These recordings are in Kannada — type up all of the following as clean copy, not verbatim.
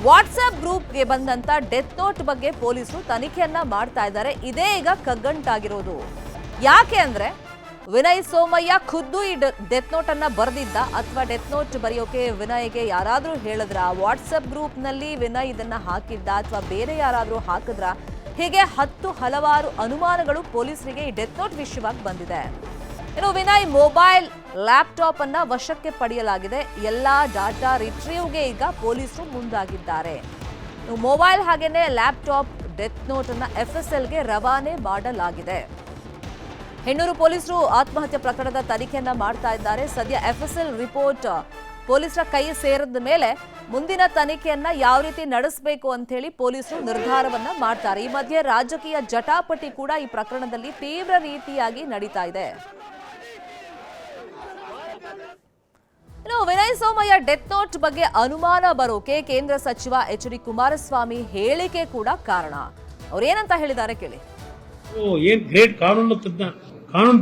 ವಾಟ್ಸ್ಆಪ್ ಗ್ರೂಪ್ಗೆ ಬಂದಂತ ಡೆತ್ ನೋಟ್ ಬಗ್ಗೆ ಪೊಲೀಸರು ತನಿಖೆಯನ್ನ ಮಾಡ್ತಾ ಇದ್ದಾರೆ. ಇದೇ ಈಗ ಕಗ್ಗಂಟಾಗಿರೋದು. ಯಾಕೆ ಅಂದ್ರೆ ವಿನಯ್ ಸೋಮಯ್ಯ ಖುದ್ದು ಈ ಡೆತ್ ನೋಟ್ ಅನ್ನ ಬರೆದಿದ್ದ ಅಥವಾ ಡೆತ್ ನೋಟ್ ಬರೆಯೋಕೆ ವಿನಯ್ಗೆ ಯಾರಾದ್ರೂ ಹೇಳಿದ್ರ, ವಾಟ್ಸ್ಆಪ್ ಗ್ರೂಪ್ ನಲ್ಲಿ ವಿನಯ್ ಇದನ್ನ ಹಾಕಿದ್ದ ಅಥವಾ ಬೇರೆ ಯಾರಾದ್ರೂ ಹಾಕಿದ್ರ, ಹೀಗೆ ಹಲವಾರು ಅನುಮಾನಗಳು ಪೊಲೀಸರಿಗೆ ಈ ಡೆತ್ ನೋಟ್ ವಿಷಯವಾಗಿ ಬಂದಿದೆ. ಇನ್ನು ವಿನಯ್ ಮೊಬೈಲ್ ಲ್ಯಾಪ್ಟಾಪ್ ಅನ್ನ ವಶಕ್ಕೆ ಪಡೆಯಲಾಗಿದೆ. ಎಲ್ಲಾ ಡಾಟಾ ರಿಟ್ರೀವ್ಗೆ ಈಗ ಪೊಲೀಸರು ಮುಂದಾಗಿದ್ದಾರೆ. ಮೊಬೈಲ್ ಹಾಗೇನೆ ಲ್ಯಾಪ್ಟಾಪ್ ಡೆತ್ ನೋಟ್ ಅನ್ನ FSLಗೆ ರವಾನೆ ಮಾಡಲಾಗಿದೆ. ಹೆಣ್ಣೂರು ಪೊಲೀಸರು ಆತ್ಮಹತ್ಯೆ ಪ್ರಕರಣದ ತನಿಖೆಯನ್ನ ಮಾಡ್ತಾ ಇದ್ದಾರೆ. ಸದ್ಯ FSL ರಿಪೋರ್ಟ್ ಪೊಲೀಸರ ಕೈ ಸೇರಿದ ಮೇಲೆ ಮುಂದಿನ ತನಿಖೆಯನ್ನ ಯಾವ ರೀತಿ ನಡೆಸಬೇಕು ಅಂತ ಹೇಳಿ ಪೊಲೀಸರು ನಿರ್ಧಾರವನ್ನ ಮಾಡ್ತಾರೆ. ಈ ಮಧ್ಯೆ ರಾಜಕೀಯ ಜಟಾಪಟಿ ಕೂಡ ಈ ಪ್ರಕರಣದಲ್ಲಿ ತೀವ್ರ ರೀತಿಯಾಗಿ ನಡೀತಾ ಇದೆ. ಇನ್ನು ವಿನಯ್ ಸೋಮಯ್ಯ ಡೆತ್ ನೋಟ್ ಬಗ್ಗೆ ಅನುಮಾನ ಬರೋಕೆ ಕೇಂದ್ರ ಸಚಿವ HD ಕುಮಾರಸ್ವಾಮಿ ಹೇಳಿಕೆ ಕೂಡ ಕಾರಣ. ಅವ್ರೇನಂತ ಹೇಳಿದ್ದಾರೆ ಕೇಳಿ. ಏನ್ ಗ್ರೇಟ್ ಕಾನೂನು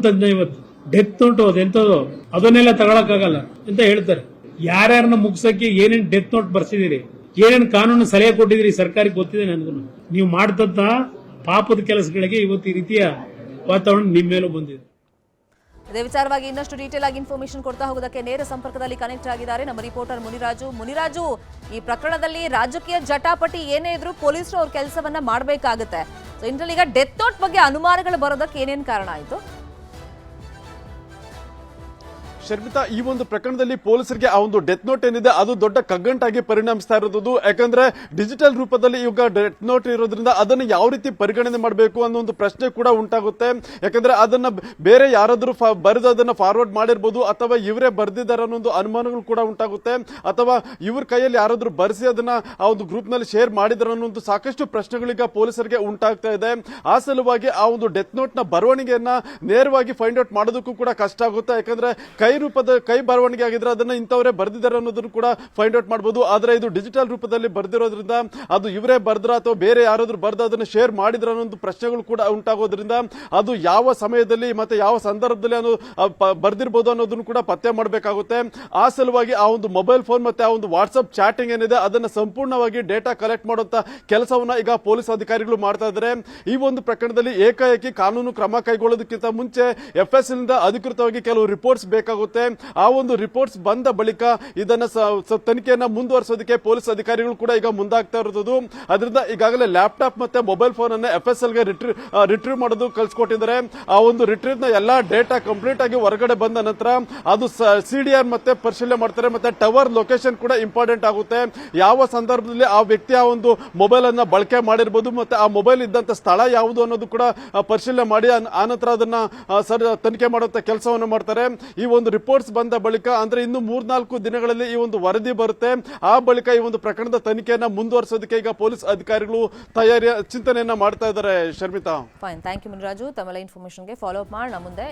ತಜ್ಞ ಇವತ್ತು ಡೆತ್ ನೋಟ್ ಅದೆಂತದೋ ಅದನ್ನೆಲ್ಲ ತಗೊಳಕ್ಕಾಗಲ್ಲ ಅಂತ ಹೇಳ್ತಾರೆ. ಯಾರ್ಯಾರನ್ನ ಮುಗ್ಸಕ್ಕೆ ಏನೇನ್ ಡೆತ್ ನೋಟ್ ಬರ್ಸಿದಿರಿ, ಏನೇನ್ ಕಾನೂನು ಸಲಹೆ ಕೊಟ್ಟಿದ್ರಿ ಸರ್ಕಾರಕ್ಕೆ ಗೊತ್ತಿದೆ ನನಗೂ. ನೀವು ಮಾಡ್ತಂತ ಪಾಪದ ಕೆಲಸಗಳಿಗೆ ಇವತ್ತು ಈ ರೀತಿಯ ವಾತಾವರಣ ನಿಮ್ಮ ಮೇಲೂ ಬಂದಿದೆ. ಇದೇ ವಿಚಾರವಾಗಿ ಇನ್ನಷ್ಟು ಡೀಟೇಲ್ ಆಗಿ ಇನ್ಫಾರ್ಮೇಶನ್ ಕೊಡ್ತಾ ಹೋಗೋದಕ್ಕೆ ನೇರ ಸಂಪರ್ಕದಲ್ಲಿ ಕನೆಕ್ಟ್ ಆಗಿದ್ದಾರೆ ನಮ್ಮ ರಿಪೋರ್ಟರ್ ಮುನಿರಾಜು. ಈ ಪ್ರಕರಣದಲ್ಲಿ ರಾಜಕೀಯ ಜಟಾಪಟಿ ಏನೇ ಇದ್ರೂ ಪೊಲೀಸರು ಅವ್ರ ಕೆಲಸವನ್ನ ಮಾಡಬೇಕಾಗುತ್ತೆ. ಸೊ ಇದರಲ್ಲಿ ಈಗ ಡೆತ್ ನೋಟ್ ಬಗ್ಗೆ ಅನುಮಾನಗಳು ಬರೋದಕ್ಕೆ ಏನೇನು ಕಾರಣ ಆಯ್ತು? ಶರ್ಮಿತಾ, ಈ ಒಂದು ಪ್ರಕರಣದಲ್ಲಿ ಪೊಲೀಸರಿಗೆ ಆ ಒಂದು ಡೆತ್ ನೋಟ್ ಏನಿದೆ ಅದು ದೊಡ್ಡ ಕಗ್ಗಂಟಾಗಿ ಪರಿಣಮಿಸ್ತಾ ಇರೋದು. ಯಾಕಂದ್ರೆ ಡಿಜಿಟಲ್ ರೂಪದಲ್ಲಿ ಈಗ ಡೆತ್ ನೋಟ್ ಇರೋದ್ರಿಂದ ಅದನ್ನು ಯಾವ ರೀತಿ ಪರಿಗಣನೆ ಮಾಡಬೇಕು ಅನ್ನೋ ಒಂದು ಪ್ರಶ್ನೆ ಕೂಡ ಉಂಟಾಗುತ್ತೆ. ಯಾಕಂದ್ರೆ ಅದನ್ನ ಬೇರೆ ಯಾರಾದ್ರೂ ಬರೆದು ಅದನ್ನ ಫಾರ್ವರ್ಡ್ ಮಾಡಿರ್ಬೋದು, ಅಥವಾ ಇವರೇ ಬರೆದಿದ್ದಾರೆ ಅನ್ನೋ ಒಂದು ಅನುಮಾನಗಳು ಕೂಡ ಉಂಟಾಗುತ್ತೆ, ಅಥವಾ ಇವ್ರ ಕೈಯಲ್ಲಿ ಯಾರಾದ್ರೂ ಬರೆಸಿ ಅದನ್ನ ಆ ಒಂದು ಗ್ರೂಪ್ ನಲ್ಲಿ ಶೇರ್ ಮಾಡಿದಾರೆ ಅನ್ನೋ ಒಂದು ಸಾಕಷ್ಟು ಪ್ರಶ್ನೆಗಳೀಗ ಪೊಲೀಸರಿಗೆ ಉಂಟಾಗ್ತಾ ಇದೆ. ಆ ಸಲುವಾಗಿ ಆ ಒಂದು ಡೆತ್ ನೋಟ್ ನ ಬರವಣಿಗೆಯನ್ನ ನೇರವಾಗಿ ಫೈಂಡ್ ಔಟ್ ಮಾಡೋದಕ್ಕೂ ಕೂಡ ಕಷ್ಟ ಆಗುತ್ತೆ. ಯಾಕಂದ್ರೆ ಕೈ ಬರವಣಿಗೆ ಆಗಿದ್ರೆ ಅದನ್ನ ಇಂಥವರೇ ಬರೆದಿದ್ದಾರೆ ಅನ್ನೋದನ್ನು ಕೂಡ ಫೈಂಡ್ ಔಟ್ ಮಾಡಬಹುದು. ಆದ್ರೆ ಇದು ಡಿಜಿಟಲ್ ರೂಪದಲ್ಲಿ ಬರೆದಿರೋದ್ರಿಂದ ಅದು ಇವರೇ ಬರೆದ್ರ ಅಥವಾ ಬೇರೆ ಯಾರಾದ್ರೂ ಬರೆದ ಅದನ್ನ ಶೇರ್ ಮಾಡಿದ್ರ ಅನ್ನೋ ಪ್ರಶ್ನೆಗಳು ಕೂಡ ಉಂಟಾಗೋದ್ರಿಂದ ಅದು ಯಾವ ಸಮಯದಲ್ಲಿ ಮತ್ತೆ ಯಾವ ಸಂದರ್ಭದಲ್ಲಿ ಬರ್ದಿರ್ಬೋದು ಅನ್ನೋದನ್ನು ಕೂಡ ಪತ್ತೆ ಮಾಡಬೇಕಾಗುತ್ತೆ. ಆ ಸಲುವಾಗಿ ಆ ಒಂದು ಮೊಬೈಲ್ ಫೋನ್ ಮತ್ತೆ ಆ ಒಂದು ವಾಟ್ಸ್ಆಪ್ ಚಾಟಿಂಗ್ ಏನಿದೆ ಅದನ್ನ ಸಂಪೂರ್ಣವಾಗಿ ಡೇಟಾ ಕಲೆಕ್ಟ್ ಮಾಡುವಂತ ಕೆಲಸವನ್ನ ಈಗ ಪೊಲೀಸ್ ಅಧಿಕಾರಿಗಳು ಮಾಡ್ತಾ ಇದ್ದಾರೆ. ಈ ಒಂದು ಪ್ರಕರಣದಲ್ಲಿ ಏಕಾಏಕಿ ಕಾನೂನು ಕ್ರಮ ಕೈಗೊಳ್ಳೋದಕ್ಕಿಂತ ಮುಂಚೆ FSL ನಿಂದ ಅಧಿಕೃತವಾಗಿ ಕೆಲವು ರಿಪೋರ್ಟ್ಸ್ ಬೇಕಾಗುತ್ತೆ. ಆ ಒಂದು ರಿಪೋರ್ಟ್ಸ್ ಬಂದ ಬಳಿಕ ಇದನ್ನ ತನಿಖೆಯನ್ನ ಮುಂದುವರಿಸೋದಕ್ಕೆ ಪೊಲೀಸ್ ಅಧಿಕಾರಿಗಳು ಕೂಡ ಈಗ ಮುಂದಾಗ್ತಾ ಇರೋದು. ಅದರಿಂದ ಈಗಾಗಲೇ ಲ್ಯಾಪ್ಟಾಪ್ ಮತ್ತೆ ಮೊಬೈಲ್ ಫೋನ್ ಅನ್ನ FSL ಗೆ ರಿಟ್ರೀವ್ ಮಾಡೋದು ಕಳ್ಸಿಕೊಟ್ಟಿದ್ದಾರೆ. ಆ ಒಂದು ರಿಟ್ರೀವ್ ನ ಎಲ್ಲಾ ಡೇಟಾ ಕಂಪ್ಲೀಟ್ ಆಗಿ ಹೊರಗಡೆ ಬಂದ ನಂತರ ಅದು CDR ಮತ್ತೆ ಪರಿಶೀಲನೆ ಮಾಡ್ತಾರೆ. ಮತ್ತೆ ಟವರ್ ಲೊಕೇಶನ್ ಕೂಡ ಇಂಪಾರ್ಟೆಂಟ್ ಆಗುತ್ತೆ. ಯಾವ ಸಂದರ್ಭದಲ್ಲಿ ಆ ವ್ಯಕ್ತಿ ಆ ಒಂದು ಮೊಬೈಲ್ ಅನ್ನ ಬಳಕೆ ಮಾಡಿರಬಹುದು ಮತ್ತೆ ಆ ಮೊಬೈಲ್ ಇದ್ದಂತ ಸ್ಥಳ ಯಾವುದು ಅನ್ನೋದು ಕೂಡ ಪರಿಶೀಲನೆ ಮಾಡಿ ಆನಂತರ ಅದನ್ನ ತನಿಖೆ ಮಾಡುವಂತ ಕೆಲಸವನ್ನು ಮಾಡ್ತಾರೆ. ಈ ಒಂದು ರಿಪೋರ್ಟ್ಸ್ ಬಂದ ಬಳಿಕ ಅಂದ್ರೆ ಇನ್ನು 3-4 ದಿನಗಳಲ್ಲಿ ಈ ಒಂದು ವರದಿ ಬರುತ್ತೆ. ಆ ಬಳಿಕ ಈ ಒಂದು ಪ್ರಕರಣದ ತನಿಖೆಯನ್ನ ಮುಂದುವರಿಸೋದಕ್ಕೆ ಈಗ ಪೊಲೀಸ್ ಅಧಿಕಾರಿಗಳು ಚಿಂತನೆಯನ್ನ ಮಾಡ್ತಾ ಇದ್ದಾರೆ. Sharmita, fine, thank you Muniraju. ತಮ್ಮೆಲ್ಲ ಇನ್ಫಾರ್ಮೇಶನ್ಗೆ ಫಾಲೋ ಅಪ್ ಮಾಡೋಣ ಮುಂದೆ.